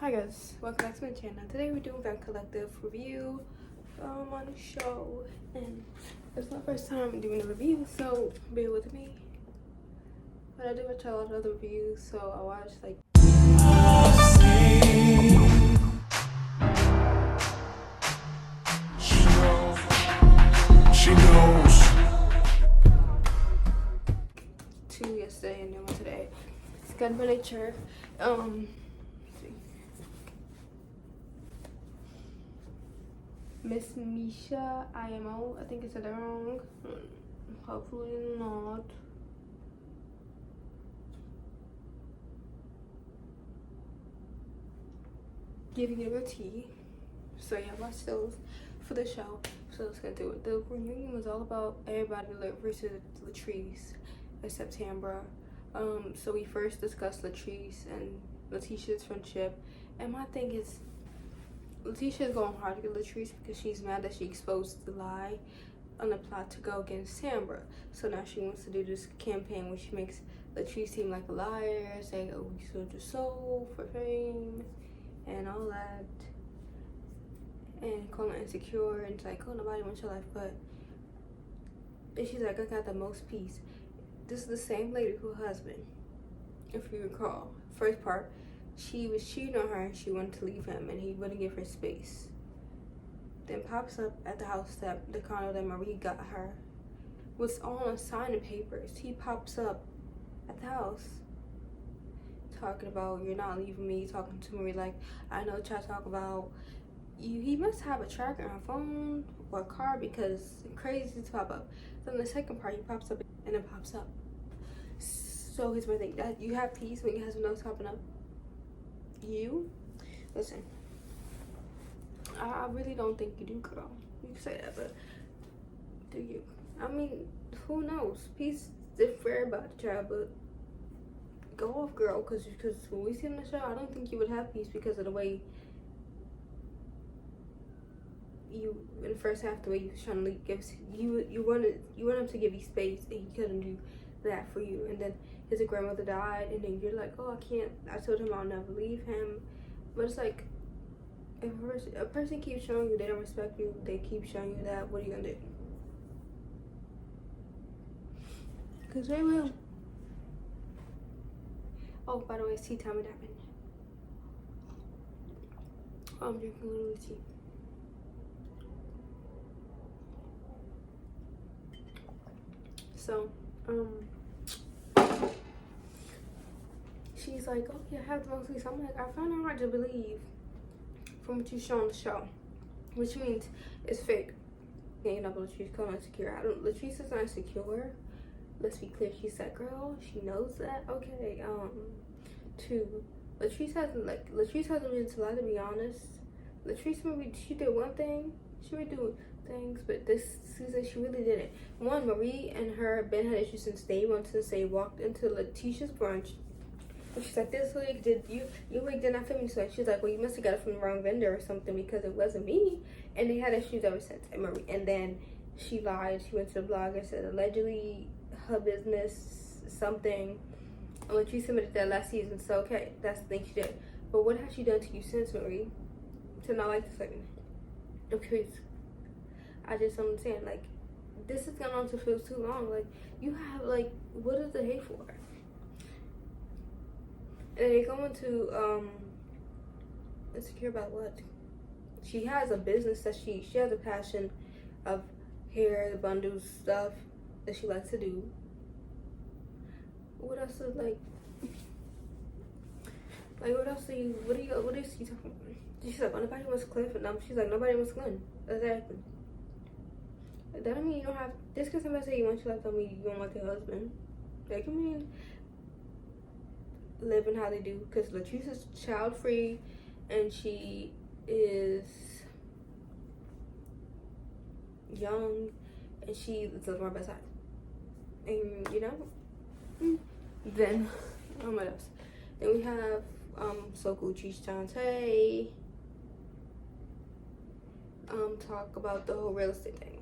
Hi guys, welcome back to my channel. Today we're doing Belle Collective review on the show, and it's my first time doing a review, so bear with me. But I do watch a lot of other reviews, so I watch like she knows 2 yesterday and then 1 today. It's good for nature. Miss Misha IMO, I think I said that wrong. Hopefully not. Giving it a tea. So yeah, watch those for the show. So let's get to it. The reunion was all about everybody versus Latrice except Tambra. So we first discussed Latrice and Letitia's friendship, and my thing is Letitia is going hard to get Latrice because she's mad that she exposed the lie on the plot to go against Tambra. So now she wants to do this campaign where she makes Latrice seem like a liar, saying, "Oh, we sold your soul for fame," and all that, and calling her insecure, and it's like, "Oh, nobody wants your life," but and she's like, "I got the most peace." This is the same lady who her husband, if you recall, first part, she was cheating on her and she wanted to leave him and he wouldn't give her space. Then pops up at the house, that the condo that Marie got her was on signing papers. He pops up at the house talking about, "You're not leaving me," talking to Marie like, "I know what y'all talk about." He must have a tracker on a phone or a car because it's crazy to pop up. Then the second part, he pops up and it pops up. So here's my thing, that you have peace when your husband knows popping up. You listen, I really don't think you do, girl. You can say that, but do you? I mean, who knows? Peace is for everybody, child, but go off, girl, because when we see on the show, I don't think you would have peace because of the way you, in the first half, the way you was trying to give you wanted him to give you space, and he couldn't do that for you. And then his grandmother died, and then you're like, "Oh, I can't." I told him I'll never leave him, but it's like, if a person keeps showing you they don't respect you, they keep showing you that, what are you gonna do? Because they will. Oh, by the way, it's tea time with Diamond. I'm drinking a little tea. So, she's like, "Oh yeah, I have the most peace." I'm like, I found it hard to believe from what you show on the show, which means it's fake. Yeah, you know, but Latrice calling insecure. Latrice is not insecure. Let's be clear. She's that girl. She knows that. Okay. Two, Latrice hasn't been to lie, to be honest. Latrice maybe she did one thing. She may do things, but this season she really didn't. One, Marie and her Ben had issues since day one, since they walked into Letitia's brunch. And she's like, "This wig your wig did not fit me." So she's like, "Well, you must have got it from the wrong vendor or something because it wasn't me." And they had issues ever since. And then she lied. She went to the blog and said allegedly her business something. And when she submitted that last season, so okay, that's the thing she did. But what has she done to you since, Marie, to not like this lady? I'm curious. I just don't understand. Like, this has gone on to feel too long. Like, you have, like, what is the hate for? And they go into insecure about what? She has a business that she has a passion of hair, the bundles, stuff that she likes to do. What else is like what else are you talking about? She's like, "Oh, nobody wants Cliff," and she's like, "Nobody wants Glenn." Exactly. That don't mean you don't have, just because somebody say you want your life don't mean you don't like your husband. Like, I mean, living how they do, because Latrice is child free and she is young and she is living her best life. And you know, then what else? Then we have So Gucci's Shantae talk about the whole real estate thing.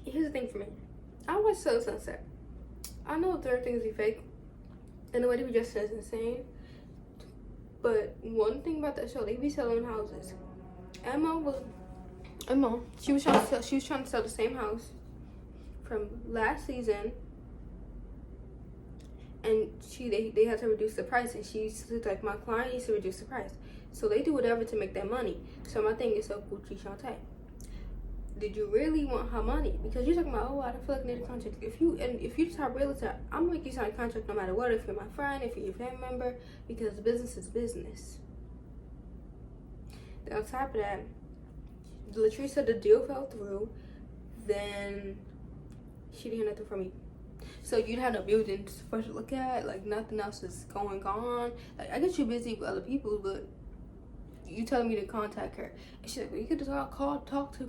Here's the thing for me. I watch So Sunset. I know there are things be fake, and the way they be dressed is insane. But one thing about that show, they be selling houses. Emma, she was trying to sell the same house from last season, and they had to reduce the price, and she's like, my client needs to reduce the price, so they do whatever to make that money. So my thing is, so Gucci Shantae, did you really want her money? Because you're talking about, oh, I don't feel like I need a contract. If you just have realtor, I'm gonna make you sign a contract no matter what. If you're my friend, if you're your family member, because business is business. Then on top of that, Latrice said the deal fell through. Then she didn't hear nothing from me. So you didn't have no buildings for to look at. Like nothing else is going on. Like I get you busy with other people, but you telling me to contact her, and she's like, well, you could just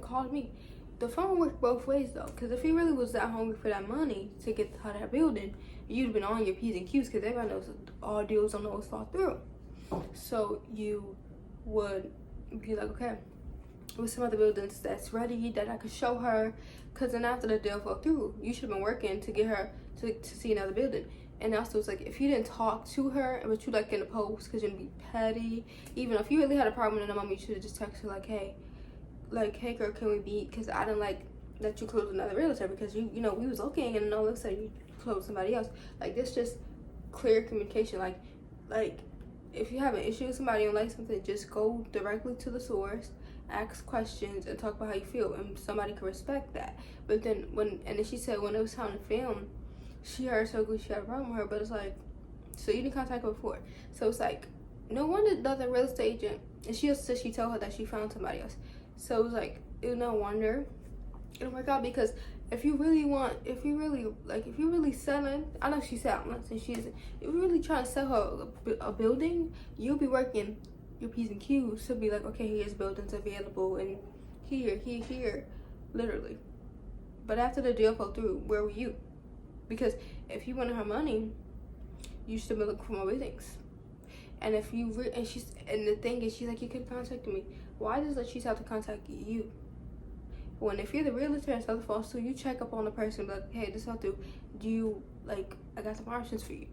call me. The phone works both ways though, because if you really was that hungry for that money to get out of that building, you'd have been on your P's and Q's, because everybody knows all deals don't always fall through. So you would be like, okay, with some other buildings that's ready that I could show her, because then after the deal fell through, you should have been working to get her to see another building. And also, it's like, if you didn't talk to her, but you like in the post, because you'd be petty. Even if you really had a problem with the mom, you should have just texted her like, hey girl, can we be? Because I didn't like that you closed another realtor, because you know we was looking, and all of a sudden you closed somebody else. Like this, just clear communication. Like if you have an issue with somebody and like something, just go directly to the source, ask questions, and talk about how you feel, and somebody can respect that. But then then she said when it was time to film, she heard so good she had a problem with her, but it's like, so you didn't contact her before. So it's like, no wonder the other real estate agent, and she also said she told her that she found somebody else. So it was like, no wonder it'll work out, because if you really selling, I know she's selling, and she's, if you're really trying to sell her a building, you'll be working your P's and Q's to be like, okay, here's buildings available, and here, literally. But after the deal fell through, where were you? Because if you wanted her money, you should have been looking for more things. And if you and the thing is, she's like, you could contact me. Why does Latrice have to contact you? When if you're the realtor and something falls through, you check up on the person, like, hey, this fell through. Do you like? I got some options for you.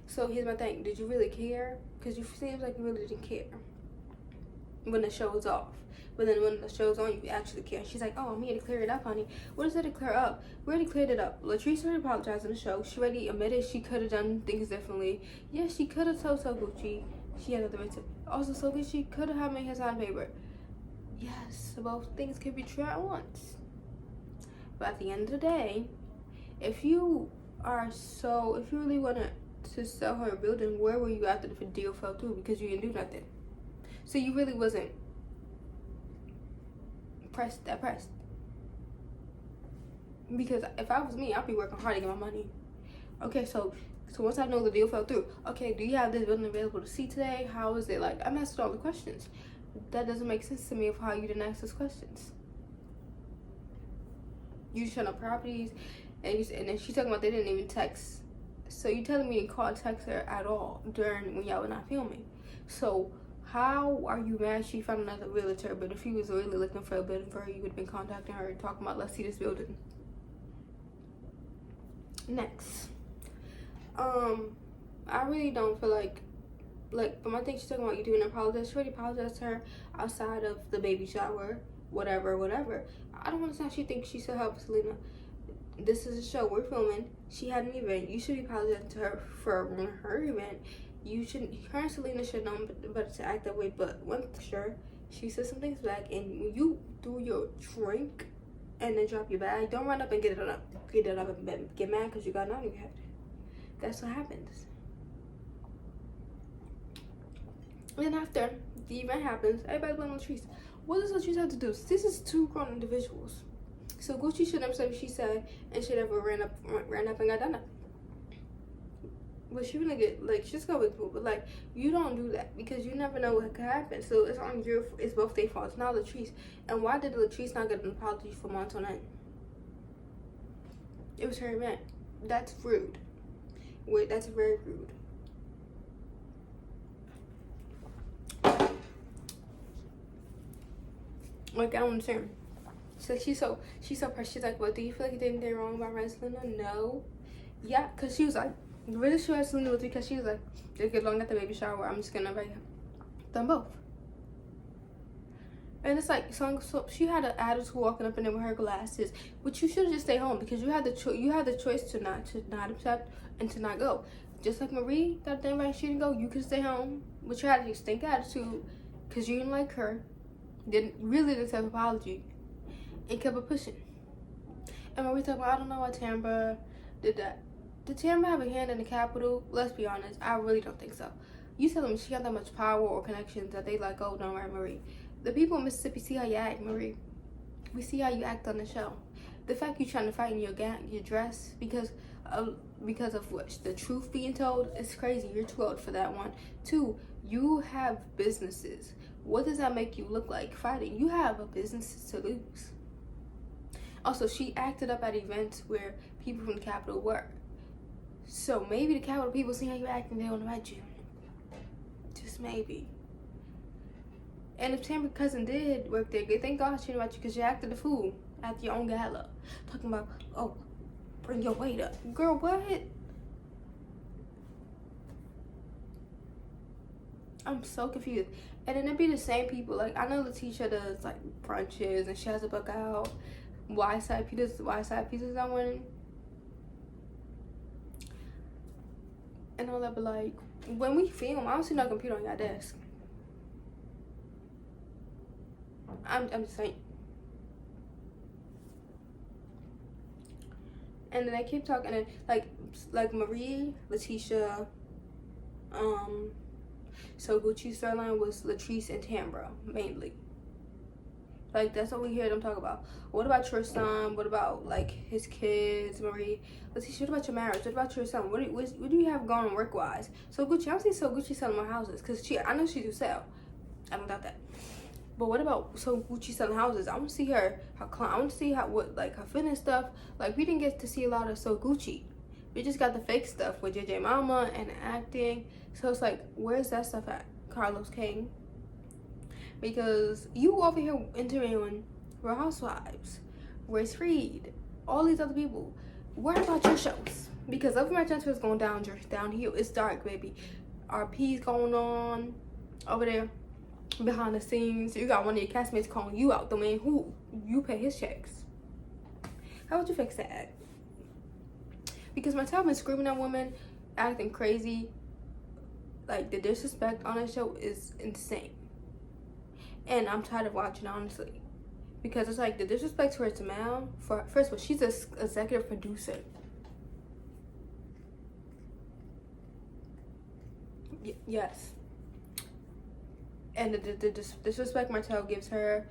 So here's my thing: did you really care? Because you seems like you really didn't care when the show was off. But then when the show's on, you actually care. She's like, oh, I'm here to clear it up, honey. What is there to clear up? We already cleared it up. Latrice already apologized on the show. She already admitted she could have done things differently. Yes, she could have told So Gucci she had other right to. Also, So Gucci could have made his sign paper. Yes, both things could be true at once. But at the end of the day, if you really wanted to sell her a building, where were you after the deal fell through? Because you didn't do nothing. So you really wasn't pressed. Because if I was me, I'd be working hard to get my money. Okay, so once I know the deal fell through, okay, do you have this building available to see today? How is it? Like, I'm asking all the questions. That doesn't make sense to me of how you didn't ask those questions. You showing up properties, and then she's talking about they didn't even text. So you telling me you didn't call and text her at all when y'all were not filming. So how are you mad she found another realtor? But if you was really looking for a building for her, you would have been contacting her and talking about, let's see this building. Next, I really don't feel like, but my thing she's talking about, you doing apologize. She already apologized to her outside of the baby shower, whatever. I don't understand. She thinks she should help Selena. This is a show, we're filming. She had an event. You should be apologizing to her for her event. You shouldn't. Her and Selena should know better to act that way. But one sure, she said some things back, and when you do your drink and then drop your bag, don't run up and get it up and get mad because you got it on your head. That's what happens. And then after the event happens, everybody blames Latrice. What does Latrice have to do? This is two grown individuals. So Gucci should have said what she said, and should have ran up and got done up. But she really get, like, she's got with people, but like, you don't do that because you never know what could happen. So it's on it's both their fault. It's not Latrice. And why did Latrice not get an apology for months on end? It was her event. That's rude. Wait, that's very rude. Like, I don't understand. So she's so pressed. She's like, well, do you feel like you did anything wrong about wrestling? No. Yeah, because she was like, The reason she was Selena was because she was like, they get along at the baby shower. I'm just gonna invite them both. And it's like, so she had an attitude walking up in there with her glasses, but you should have just stayed home because you had the choice to not accept and to not go. Just like Marie got the invite, she didn't go. You could stay home, but you had a stink attitude because you didn't like her, didn't accept apology, and kept it pushing. And Marie talking about, I don't know why Tambra did that. Did Tambra have a hand in the Capitol? Let's be honest, I really don't think so. You tell them she got that much power or connections that they like, oh, don't worry, Marie. The people in Mississippi see how you act, Marie. We see how you act on the show. The fact you're trying to fight in your dress because of what the truth being told is crazy. You're too old for that one. 2, you have businesses. What does that make you look like fighting? You have a business to lose. Also, she acted up at events where people from the Capitol were. So maybe the Capitol people see how you act and they don't invite you. Just maybe. And if Tambra's cousin did work there, thank God she didn't invite you because you acted a fool at your own gala. Talking about, oh, bring your weight up. Girl, what? I'm so confused. And then it'd be the same people. Like, I know Letitia does, like, brunches and she has a book out. Y-side pieces I'm winning. And all that, but, like, when we film, I don't see no computer on your desk. I'm just saying. And then I keep talking, and like Marie, Letitia, so Gucci's storyline was Latrice and Tambra mainly. Like, that's what we hear them talk about. What about your son? What about, like, his kids, Marie? Letitia, what about your marriage? What about your son? What do you have going on work-wise? So Gucci, I don't see So Gucci selling more houses because I know she do sell. I don't doubt that. But what about So Gucci selling houses? I want to see I want to see her fitness stuff. Like, we didn't get to see a lot of So Gucci. We just got the fake stuff with JJ Mama and acting. So it's like, where's that stuff at, Carlos King? Because you over here interviewing Real Housewives, Grace Reed, all these other people. What about your shows? Because Love My Transfer is going downhill. It's dark, baby. RP's going on over there. Behind the scenes, you got one of your castmates calling you out, the man who you pay his checks. How would you fix that? Because my child been screaming at women, acting crazy. Like, the disrespect on that show is insane. And I'm tired of watching, honestly. Because it's like the disrespect towards Mel. First of all, she's an executive producer. Yes. And the disrespect Martell gives her,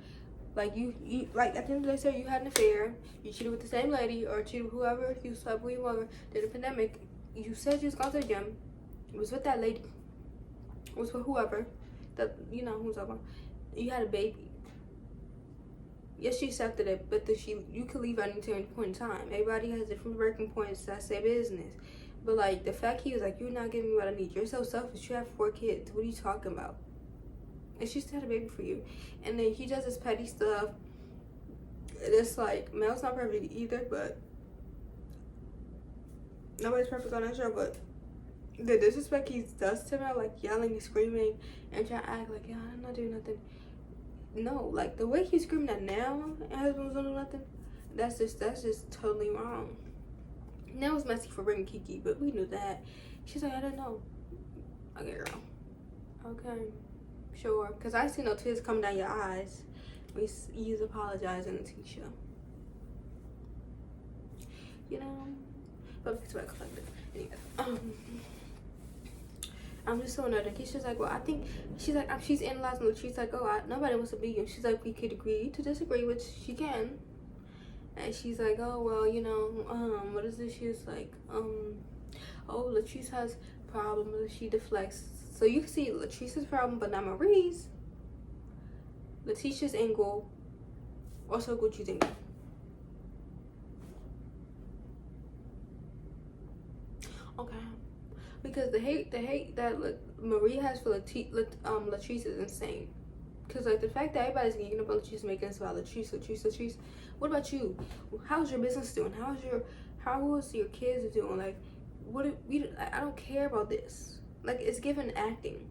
like, you like, at the end of the day, sir, you had an affair, you cheated with the same lady, or cheated with whoever, you slept with whoever, did a pandemic, you said you was going to the gym, it was with that lady, it was with whoever, that, you know, who's up on, you had a baby. Yes, she accepted it, but you could leave at any point in time. Everybody has different breaking points, that's their business. But, like, the fact he was like, you're not giving me what I need, you're so selfish, you have 4 kids, what are you talking about? And she still had a baby for you. And then he does this petty stuff. It's like, Mel's not perfect either, but nobody's perfect on that show. But the disrespect he does to Mel, like yelling and screaming and trying to act like, yeah, I'm not doing nothing. No, like the way he's screaming at Nell and husband's doing nothing, that's just totally wrong. Nell was messy for bringing Kiki, but we knew that. She's like, I don't know. Okay, girl. Okay. Sure, because I see no tears coming down your eyes. You apologizing to Tisha. You know? But it's Belle Collective. Anyway, I'm just so annoyed. And Keisha's like, well, I think, she's analyzing it. She's like, oh, nobody wants to be you. She's like, we could agree to disagree, which she can. And she's like, oh, well, you know, what is this? She was like, oh, Latrice has problems. She deflects. So you can see Latrice's problem, but not Marie's. Letitia's angle, also Gucci's angle. Okay. Because the hate that Marie has for Latrice is insane. Because, like, the fact that everybody's getting up on Latrice, making us about Latrice. What about you? How's your business doing? How's your kids doing? Like, I don't care about this. Like, it's given acting.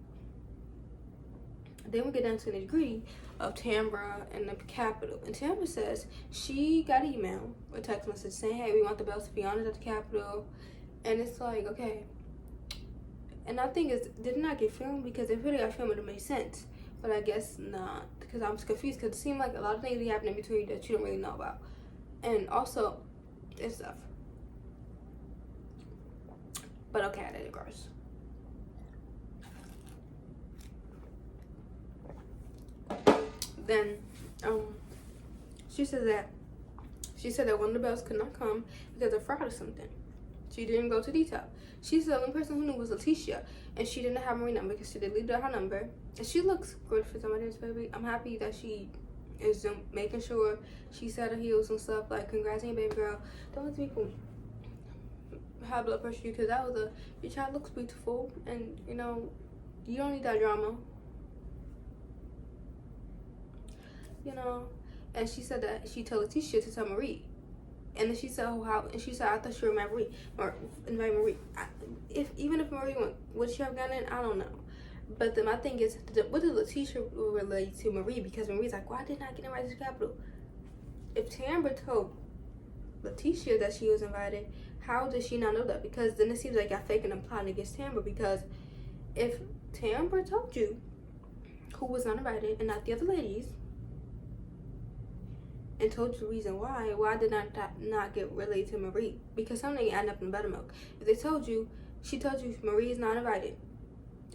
Then we get down to the degree of Tambra and the Capitol. And Tambra says she got an email or text message saying, hey, we want the Bells to be honored at the Capitol. And it's like, okay. And I think did it not get filmed? Because if it really got filmed, it would make sense. But I guess not. Because I'm just confused. Because it seemed like a lot of things be happening between that you don't really know about. And also, and stuff. But okay, I digress. Then, she said that one of the Bells could not come because of fraud or something. She didn't go to detail. She's the only person who knew was Letitia, and she didn't have Marie's number because she deleted her number. And she looks good for somebody's baby. I'm happy that she is making sure she set her heels and stuff. Like, congrats on your baby girl. Don't let people have blood pressure because your child looks beautiful, and you know you don't need that drama. You know, and she said that she told Letitia to tell Marie, and then she said, I thought she would invite Marie. Even if Marie would she have gotten in? I don't know. But then my thing is, what did Letitia relate to Marie? Because Marie's like, why didn't I get invited to the Capitol? If Tambra told Letitia that she was invited, how did she not know that? Because then it seems like I faking and plotting against Tambra. Because if Tambra told you who was not invited and not the other ladies, and told you the reason why did not get relayed to Marie? Because something added up in buttermilk. If they told you, she told you Marie is not invited,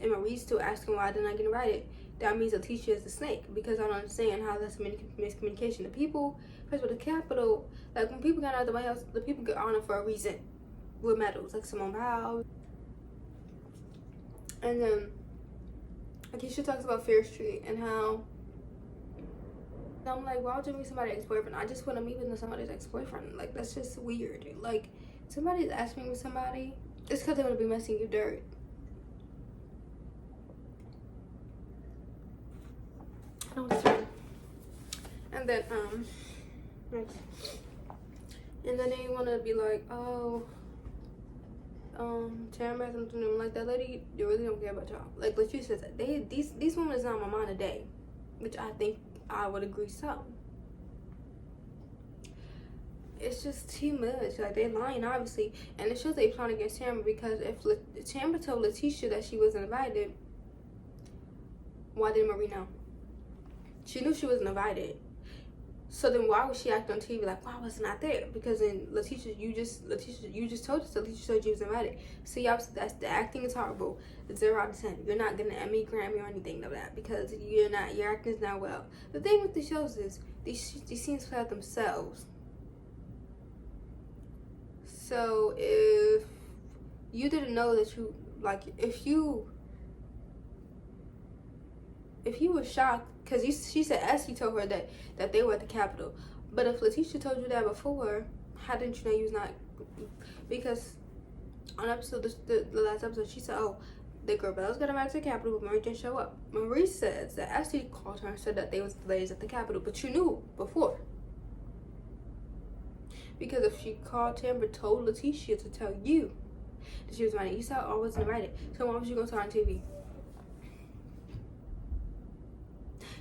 and Marie's still asking why I did not get invited, that means Letitia is the snake. Because I don't understand how that's miscommunication. The people, first of all, the Capitol, like when people got out of the White House, the people get honored for a reason with medals, like Simone Biles. And then Letitia talks about Fair Street and how, I'm like, why would you meet somebody's ex-boyfriend? I just want to meet with somebody's ex-boyfriend. Like, that's just weird. Like, somebody's asking me with somebody, it's because they want to be messing you dirt. I don't understand. And then, and then they want to be like, oh, Tamara has something to do. Like, that lady, they really don't care about y'all. Like Latrice says, these women is on my mind today, which I think I would agree so. It's just too much. Like, they lying, obviously. And it shows they plotting against Tamara, because if Tamara told Letitia that she wasn't invited, why didn't Marie know? She knew she wasn't invited. So then why would she act on TV like, why wasn't I there? Because then Letitia, you just told us that Letitia said you was invited. See, obviously, the acting is horrible. 0 out of 10. You're not getting an Emmy, Grammy, or anything of that, because your acting is not well. The thing with the shows is these scenes play out themselves. So if you didn't know that you, like, if you were shocked, because she said Essie told her that they were at the Capitol. But if Letitia told you that before, how didn't you know you was not? Because on the last episode, she said, oh, the girl Belle's got invited to the Capitol, but Marie didn't show up. Marie says that Essie called her and said that they was the ladies at the Capitol, but you knew before. Because if she called Tambra, told Letitia to tell you that she was invited, you said, oh, I wasn't invited. So why was you going to tell her on TV?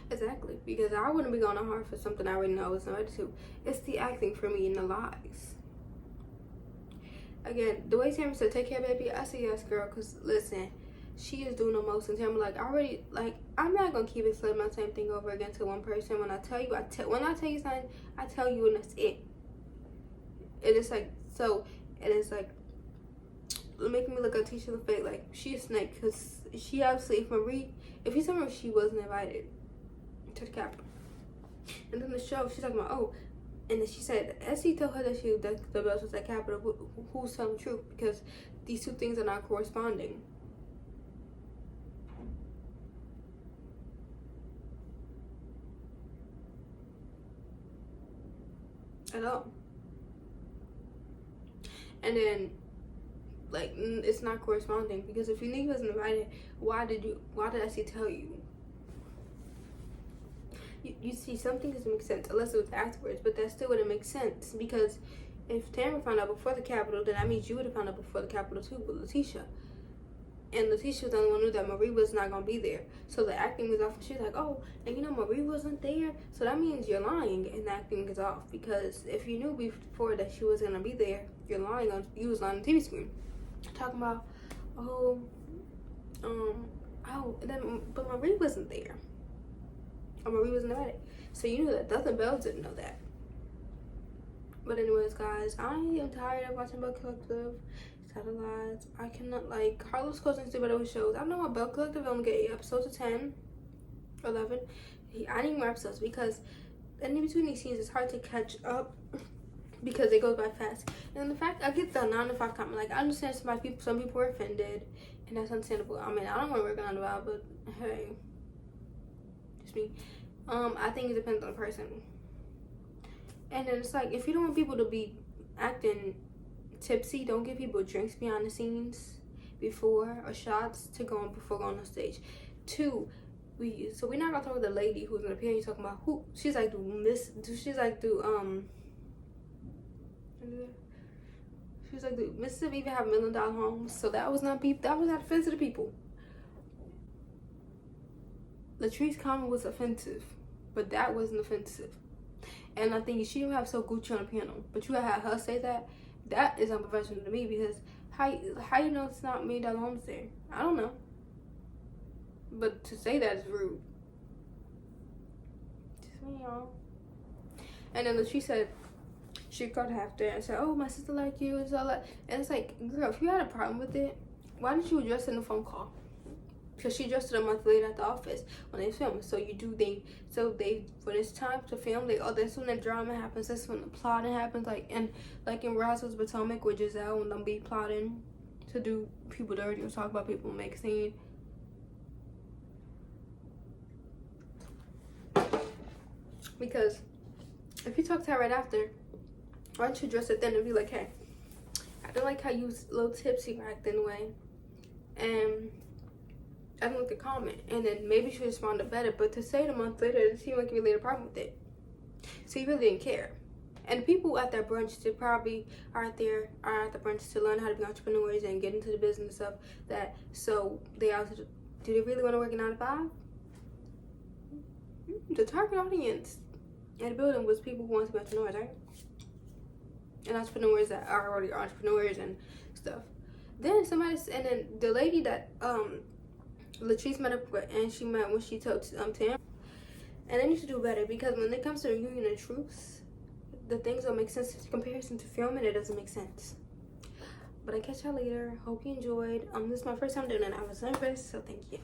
Exactly, because I wouldn't be going to hard for something I already know I was invited to. It's the acting for me and the lies. Again, the way Tamara said, take care, baby, I say yes, girl, because listen, she is doing the most. And Tamara, I'm not going to keep explaining my same thing over again to one person. When I tell you, when I tell you something, I tell you, and that's it. And it's like, so, and it's like, making me look at Tisha the fake, like, she a snake, because she obviously, if you tell me she wasn't invited to the Capitol. And then the show, she's talking about, oh, and then she said, Essie told her that the Bells was at Capitol. Who's telling the truth? Because these two things are not corresponding. At all. And then, like, it's not corresponding, because if you knew you wasn't invited, why did Essie tell you? You see, something doesn't make sense unless it was afterwards, but that still wouldn't make sense, because if Tamara found out before the Capitol, then that means you would have found out before the Capitol too with Letitia. And Letitia was the only one who knew that Marie was not gonna be there. So the acting was off, and she's like, oh, and you know Marie wasn't there, so that means you're lying, and the acting is off. Because if you knew before that she was gonna be there, you're lying you was on the TV screen. Talking about, but Marie wasn't there. Or Marie wasn't at it. So you knew that. Nothing Belle didn't know that. But anyways, guys, I am tired of watching Belle Collective. Satellites. I cannot, like, Carlos Cousins do better with shows. I don't know why Belle Collective only get 8 episodes of 10, 11. I need more episodes because in between these scenes it's hard to catch up because it goes by fast. And the fact, I get the 9 to 5 comment. Like, I understand some people are offended, and that's understandable. I mean, I don't want to work on 9 to 5, but hey, just me. I think it depends on the person. And then it's like, if you don't want people to be acting tipsy, don't give people drinks behind the scenes before or shots before going on stage. 2, we're not gonna talk about the lady who's in the appearance talking about who she's like Mississippi even have $1 million homes, so that was not offensive to people. Latrice's comment was offensive, but that wasn't offensive. And I think she didn't have so Gucci on the panel, but you gotta have her say that. That is unprofessional to me, because how you know it's not $1 million homes there? I don't know. But to say that is rude. Just me, y'all. And then she said, she got after and said, oh, my sister like you, and all that. And it's like, girl, if you had a problem with it, why didn't you address it in the phone call? Because she addressed it a month later at the office when they filmed. So when it's time to film, that's when the drama happens. That's when the plotting happens. Like in Roswell's Potomac with Giselle, when they'll be plotting to do people dirty or talk about people, make a scene. Because if you talk to her right after, why don't you address it then and be like, hey, I don't like how you was a little tipsy acting away, and I don't like the comment. And then maybe she responded better, but to say it a month later, it seemed like you really had a problem with it. So you really didn't care. And people at that brunch, they probably are at the brunch to learn how to be entrepreneurs and get into the business stuff. So they also, do they really want to work a 9 to 5? The target audience in the building was people who want to be entrepreneurs, right? And entrepreneurs that are already entrepreneurs and stuff. Then the lady that Latrice met up with, and she met when she told Tam, and they need to do better, because when it comes to reunion of truths, the things don't make sense in comparison to filming. It doesn't make sense. But I catch y'all later. Hope you enjoyed. This is my first time doing it. I was nervous, so thank you.